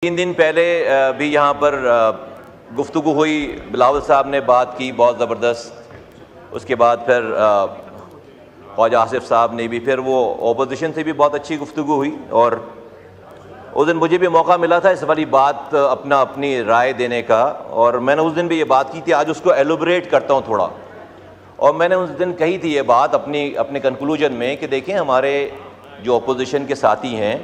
3 दिन पहले भी यहाँ पर गुफ्तगू हुई, बिलावल साहब ने बात की बहुत ज़बरदस्त। उसके बाद फिर ख्वाजा आसिफ साहब ने भी, फिर वो ओपोजिशन से भी बहुत अच्छी गुफ्तगू हुई। और उस दिन मुझे भी मौका मिला था इस वाली बात अपनी राय देने का, और मैंने उस दिन भी ये बात की थी। आज उसको एलोबरेट करता हूँ थोड़ा। और मैंने उस दिन कही थी ये बात अपने कंक्लूजन में कि देखें, हमारे जो ओपोजिशन के साथी हैं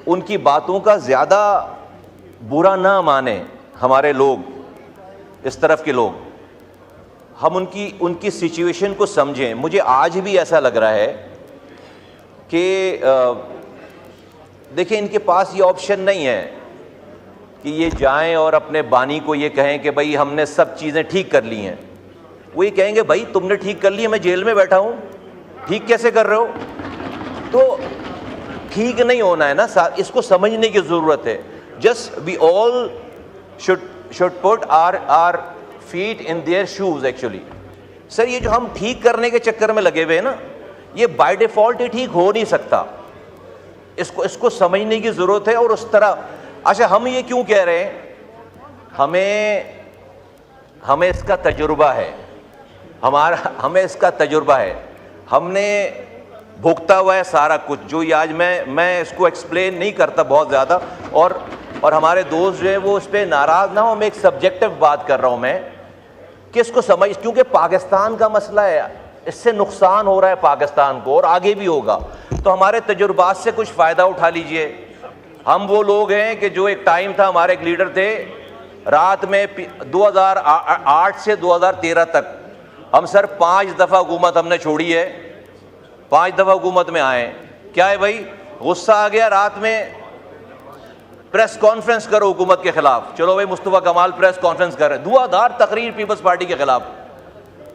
उनकी बातों का ज़्यादा बुरा ना माने हमारे लोग, इस तरफ के लोग। हम उनकी सिचुएशन को समझें। मुझे आज भी ऐसा लग रहा है कि देखिए, इनके पास ये ऑप्शन नहीं है कि ये जाएं और अपने बानी को ये कहें कि भाई हमने सब चीज़ें ठीक कर ली हैं। वो ये कहेंगे भाई तुमने ठीक कर ली है, मैं जेल में बैठा हूँ, ठीक कैसे कर रहे हो? तो ठीक नहीं होना है ना, इसको समझने की ज़रूरत है। Just we all should put our feet in their shoes actually. Sir, ये जो हम ठीक करने के चक्कर में लगे हुए हैं ना, ये बाय डिफ़ॉल्ट ही ठीक हो नहीं सकता। इसको समझने की ज़रूरत है। और उस तरह, अच्छा, हम ये क्यों कह रहे हैं? हमें इसका तजुर्बा है, हमें इसका तजुर्बा है। हमने भुगता हुआ है सारा कुछ। जो ये आज मैं इसको एक्सप्लेन नहीं करता बहुत ज़्यादा, और हमारे दोस्त जो है वो इस पर नाराज़ ना हो। मैं एक सब्जेक्टिव बात कर रहा हूँ मैं, कि इसको समझ, क्योंकि पाकिस्तान का मसला है, इससे नुकसान हो रहा है पाकिस्तान को और आगे भी होगा। तो हमारे तजुर्बात से कुछ फ़ायदा उठा लीजिए। हम वो लोग हैं कि जो एक टाइम था, हमारे एक लीडर थे, रात में 2008 से 2013 तक हम सर 5 दफ़ा हुकूमत हमने छोड़ी है, 5 दफ़ा हुकूमत में आए। क्या है भाई, गुस्सा आ गया, रात में प्रेस कॉन्फ्रेंस करो हुकूमत के खिलाफ। चलो भाई, मुस्तफ़ा कमाल प्रेस कॉन्फ्रेंस कर रहे हैं, धुआंधार तकरीर पीपल्स पार्टी के खिलाफ।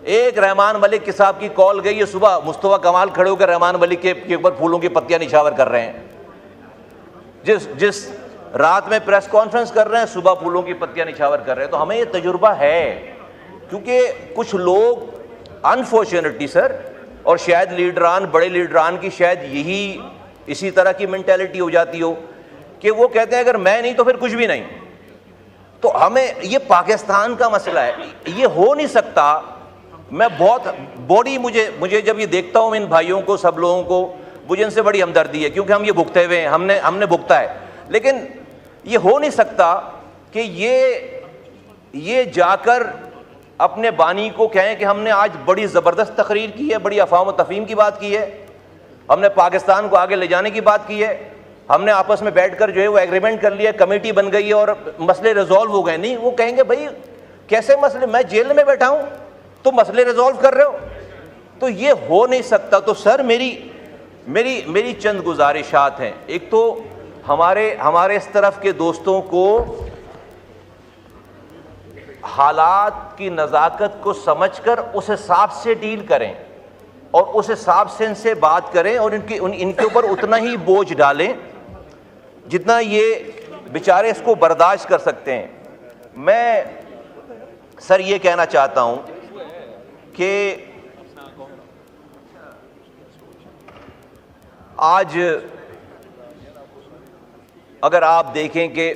एक रहमान मलिक के साहब की कॉल गई है सुबह, मुस्तफ़ा कमाल खड़े होकर रहमान मलिक के ऊपर फूलों की पत्तियां निछावर कर रहे हैं। जिस रात में प्रेस कॉन्फ्रेंस कर रहे हैं, सुबह फूलों की पत्तियां निछावर कर रहे हैं। तो हमें ये तजुर्बा है, क्योंकि कुछ लोग अनफॉर्चुनेटली सर, और शायद लीडरान, बड़े लीडरान की शायद इसी तरह की मेंटालिटी हो जाती हो कि वो कहते हैं अगर मैं नहीं तो फिर कुछ भी नहीं। तो हमें, ये पाकिस्तान का मसला है, ये हो नहीं सकता। मैं बहुत मुझे जब ये देखता हूँ इन भाइयों को, सब लोगों को, मुझे इनसे बड़ी हमदर्दी है, क्योंकि हम ये भुगते हुए हैं, हमने भुगता है। लेकिन ये हो नहीं सकता कि ये जाकर अपने बानी को कहें कि हमने आज बड़ी ज़बरदस्त तकरीर की है, बड़ी अफ़वाह तफ़हीम की बात की है, हमने पाकिस्तान को आगे ले जाने की बात की है, हमने आपस में बैठकर जो है वो एग्रीमेंट कर लिया, कमेटी बन गई है और मसले रिजॉल्व हो गए। नहीं, वो कहेंगे भाई कैसे मसले, मैं जेल में बैठा हूँ, तो मसले रिजॉल्व कर रहे हो? तो ये हो नहीं सकता। तो सर, मेरी चंद गुजारिशात हैं। एक तो हमारे इस तरफ के दोस्तों को हालात की नज़ाकत को समझकर उस हिसाब से डील करें और उस हिसाब से इनसे बात करें, और इनके ऊपर उतना ही बोझ डालें जितना ये बेचारे इसको बर्दाश्त कर सकते हैं। मैं सर ये कहना चाहता हूं कि आज अगर आप देखें कि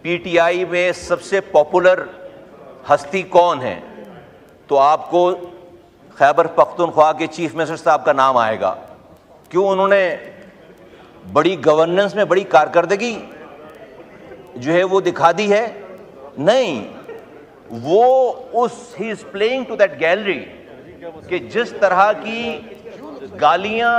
पीटीआई में सबसे पॉपुलर हस्ती कौन है, तो आपको खैबर पख्तूनख्वा के चीफ मिनिस्टर साहब का नाम आएगा। क्यों? उन्होंने बड़ी गवर्नेंस में बड़ी कारकर्दगी जो है वो दिखा दी है? नहीं, वो he is playing to that gallery कि जिस तरह की गालियां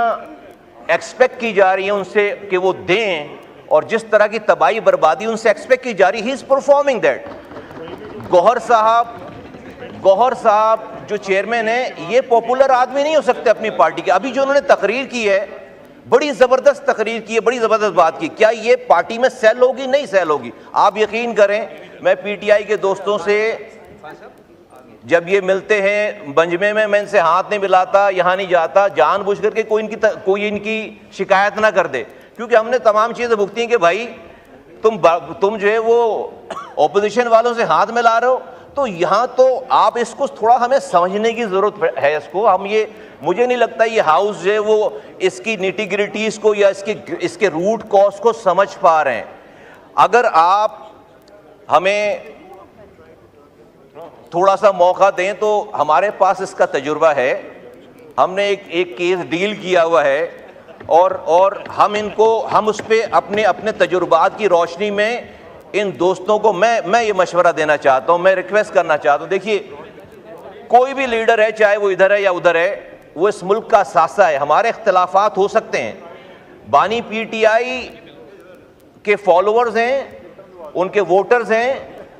एक्सपेक्ट की जा रही हैं उनसे कि वो दें, और जिस तरह की तबाही बर्बादी उनसे एक्सपेक्ट की जा रही है, he is performing that. Gauhar साहब जो चेयरमैन है, ये पॉपुलर आदमी नहीं हो सकते अपनी पार्टी के। अभी जो उन्होंने तकरीर की है, बड़ी ज़बरदस्त तकरीर की है, बड़ी ज़बरदस्त बात की। क्या ये पार्टी में सेल होगी? नहीं सेल होगी। आप यकीन करें, मैं पीटीआई के दोस्तों से जब ये मिलते हैं मंजमे में, मैं इनसे हाथ नहीं मिलाता, यहाँ नहीं जाता, जानबूझ करके कोई इनकी शिकायत ना कर दे, क्योंकि हमने तमाम चीज़ें भुगती हैं कि भाई तुम जो है वो ऑपोजिशन वालों से हाथ मिला रहे हो, तो यहाँ तो आप इसको थोड़ा हमें समझने की ज़रूरत है इसको। हम ये, मुझे नहीं लगता ये हाउस जो है वो इसकी निटिग्रिटीज़ को या इसके रूट कॉज को समझ पा रहे हैं। अगर आप हमें थोड़ा सा मौका दें तो हमारे पास इसका तजुर्बा है, हमने एक केस डील किया हुआ है और हम उस पर अपने तजुर्बात की रोशनी में इन दोस्तों को मैं ये मशवरा देना चाहता हूं, मैं रिक्वेस्ट करना चाहता हूं। देखिए, कोई भी लीडर है, चाहे वो इधर है या उधर है, वो इस मुल्क का सासा है। हमारे इख्तलाफात हो सकते हैं, बानी पीटीआई के फॉलोअर्स हैं, उनके वोटर्स हैं,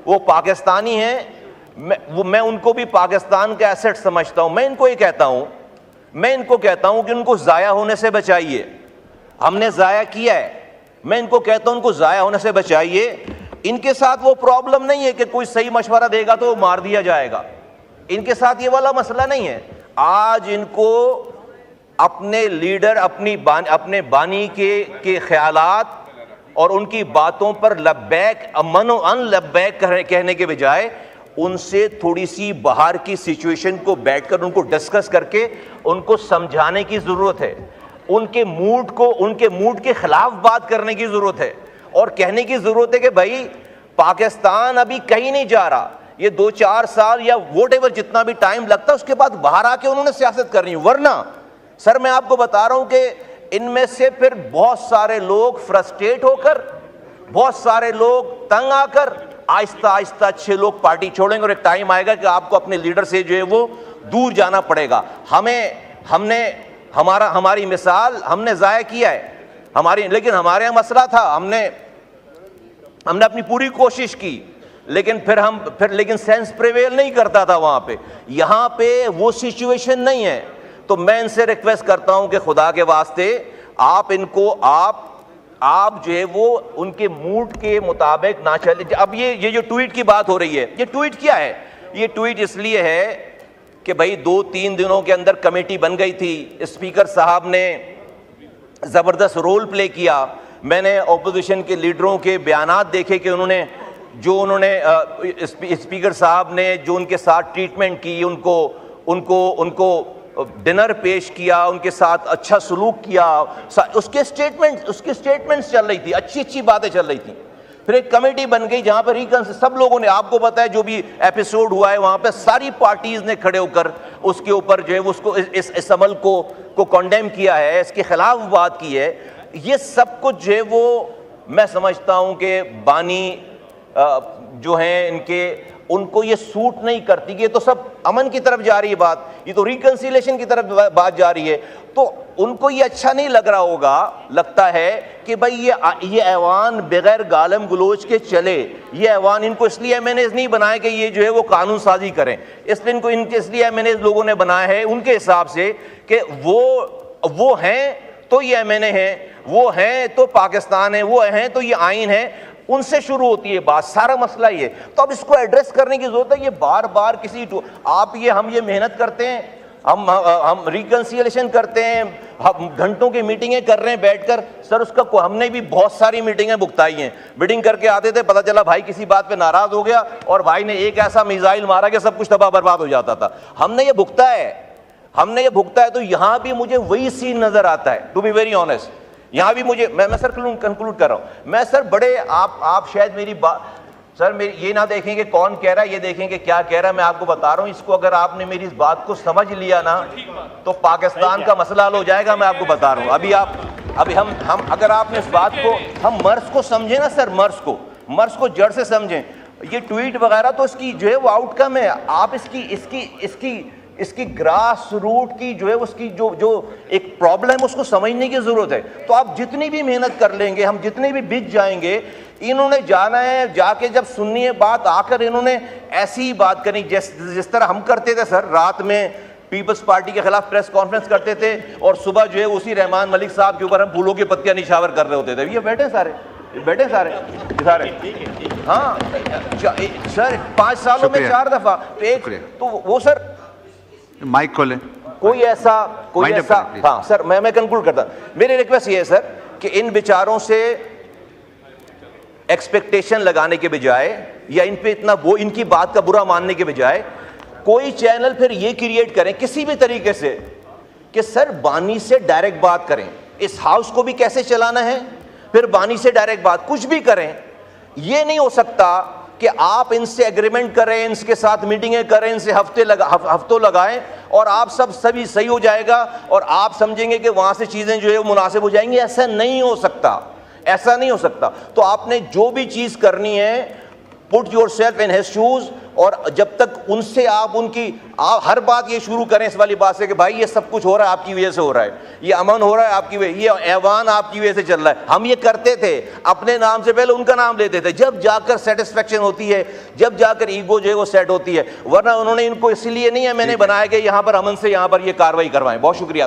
वो पाकिस्तानी हैं, मैं उनको भी पाकिस्तान का एसेट समझता हूं। मैं इनको कहता हूं कि उनको ज़ाया होने से बचाइए। हमने ज़ाया किया है, मैं इनको कहता हूं उनको ज़ाया होने से बचाइए। इनके साथ वो प्रॉब्लम नहीं है कि कोई सही मशवरा देगा तो मार दिया जाएगा, इनके साथ ये वाला मसला नहीं है। आज इनको अपने लीडर, अपने बानी के ख्यालात और उनकी बातों पर लब्बैक मनो अन लब्बैक कहने के बजाय उनसे थोड़ी सी बाहर की सिचुएशन को बैठकर उनको डिस्कस करके उनको समझाने की ज़रूरत है। उनके मूड के खिलाफ बात करने की ज़रूरत है और कहने की ज़रूरत है कि भाई पाकिस्तान अभी कहीं नहीं जा रहा, ये 2-4 साल या वोटेवर जितना भी टाइम लगता है उसके बाद बाहर आके उन्होंने सियासत करनी है। वरना सर मैं आपको बता रहा हूं कि इनमें से फिर बहुत सारे लोग फ्रस्ट्रेट होकर, बहुत सारे लोग तंग आकर आहिस्ता आहिस्ता 6 लोग पार्टी छोड़ेंगे और एक टाइम आएगा कि आपको अपने लीडर से जो है वो दूर जाना पड़ेगा। हमारी मिसाल हमने ज़ाया किया है लेकिन हमारे यहाँ मसला था, हमने अपनी पूरी कोशिश की, लेकिन सेंस प्रिवेल नहीं करता था वहाँ पे। यहाँ पे वो सिचुएशन नहीं है। तो मैं इनसे रिक्वेस्ट करता हूँ कि खुदा के वास्ते आप जो है वो उनके मूड के मुताबिक ना चले। अब ये जो ट्वीट की बात हो रही है, ये ट्वीट क्या है? ये ट्वीट इसलिए है कि भाई 2-3 दिनों के अंदर कमेटी बन गई थी, स्पीकर साहब ने ज़बरदस्त रोल प्ले किया। मैंने ऑपोजिशन के लीडरों के बयानात देखे कि उन्होंने स्पीकर साहब ने जो उनके साथ ट्रीटमेंट की, उनको डिनर पेश किया, उनके साथ अच्छा सलूक किया, उसकी स्टेटमेंट्स चल रही थी, अच्छी बातें चल रही थी। फिर एक कमेटी बन गई जहां पर सब लोगों ने, आपको पता है जो भी एपिसोड हुआ है वहां पर सारी पार्टीज ने खड़े होकर उसके ऊपर जो है उसको इस अमल को कंडेम किया है, इसके खिलाफ बात की है। ये सब कुछ जो है वो मैं समझता हूं कि बानी जो हैं उनको ये सूट नहीं करती कि ये तो सब अमन की तरफ जा रही है बात, ये तो रिकंसिलेशन की तरफ बात जा रही है। तो उनको ये अच्छा नहीं लग रहा होगा, लगता है कि भाई ये ऐवान बगैर गालम गलोच के चले। ये ऐवान इनको इसलिए MNAs नहीं बनाए कि ये जो है वो कानून साजी करें, इसलिए MNAs लोगों ने बनाया है उनके हिसाब से कि वो हैं तो ये MNA हैं, वो हैं तो पाकिस्तान है, वो हैं तो ये आइन है, उनसे शुरू होती है बात। सारा मसला ये, तो अब इसको एड्रेस करने की जरूरत है। ये बार बार हम ये मेहनत करते हैं, हम रिकंसिलेशन करते हैं, हम घंटों की मीटिंगें कर रहे हैं बैठकर। सर उसका हमने भी बहुत सारी मीटिंगें भुगताई हैं। मीटिंग करके आते थे, पता चला भाई किसी बात पे नाराज हो गया और भाई ने एक ऐसा मिसाइल मारा कि सब कुछ तबाह बर्बाद हो जाता था। हमने ये भुगता है। तो यहां भी मुझे वही सीन नजर आता है, टू बी वेरी ऑनेस्ट। यहां भी मुझे, मैं सर कंक्लूड कर रहा हूं। मैं सर बड़े आप शायद मेरी बात, सर मेरी ये ना देखें कि कौन कह रहा है, ये देखें कि क्या कह रहा है। मैं आपको बता रहा हूं, इसको अगर आपने मेरी इस बात को समझ लिया ना तो पाकिस्तान का मसला हल हो जाएगा। मैं आपको बता रहा हूं। अभी हम अगर आपने इस बात को, हम मर्ज को समझे ना सर, मर्ज को जड़ से समझें। ये ट्वीट वगैरह तो इसकी जो है वो आउटकम है। आप इसकी ग्रास रूट की जो है उसकी जो एक प्रॉब्लम है उसको समझने की जरूरत है। तो आप जितनी भी मेहनत कर लेंगे, हम जितने भी बिक जाएंगे, इन्होंने जाना है, जाके जब सुननी है बात, आकर इन्होंने ऐसी ही बात करनी जिस तरह हम करते थे सर। रात में पीपल्स पार्टी के खिलाफ प्रेस कॉन्फ्रेंस करते थे और सुबह जो है उसी रहमान मलिक साहब के ऊपर हम फूलों की पत्तियां निछावर कर रहे होते थे। ये बैठे सारे हाँ सर, 5 सालों में 4 दफा। तो वो सर माइक खोलें। कोई ऐसा हाँ सर, मैं कंक्लूड करता। मेरी रिक्वेस्ट ये है सर कि इन विचारों से एक्सपेक्टेशन लगाने के बजाय या इन पे इतना वो इनकी बात का बुरा मानने के बजाय कोई चैनल फिर ये क्रिएट करें किसी भी तरीके से कि सर बानी से डायरेक्ट बात करें, इस हाउस को भी कैसे चलाना है, फिर बानी से डायरेक्ट बात कुछ भी करें। ये नहीं हो सकता कि आप इनसे एग्रीमेंट करें, इनके साथ मीटिंगें करें, इनसे हफ्तों लगाएं और आप सभी सही हो जाएगा और आप समझेंगे कि वहां से चीजें जो है वो मुनासिब हो जाएंगी। ऐसा नहीं हो सकता, ऐसा नहीं हो सकता। तो आपने जो भी चीज करनी है, put your self in his shoes, और जब तक उनसे आप हर बात ये शुरू करें इस वाली बात से कि भाई ये सब कुछ हो रहा है आपकी वजह से हो रहा है, ये अमन हो रहा है आपकी वजह, ये ऐवान आपकी वजह से चल रहा है। हम ये करते थे, अपने नाम से पहले उनका नाम लेते थे, जब जाकर सेटिस्फेक्शन होती है, जब जाकर ईगो जो है वो सेट होती है। वरना उन्होंने इनको इसलिए नहीं है मैंने बनाया कि यहाँ पर अमन से यहाँ पर ये कार्रवाई करवाएं। बहुत शुक्रिया।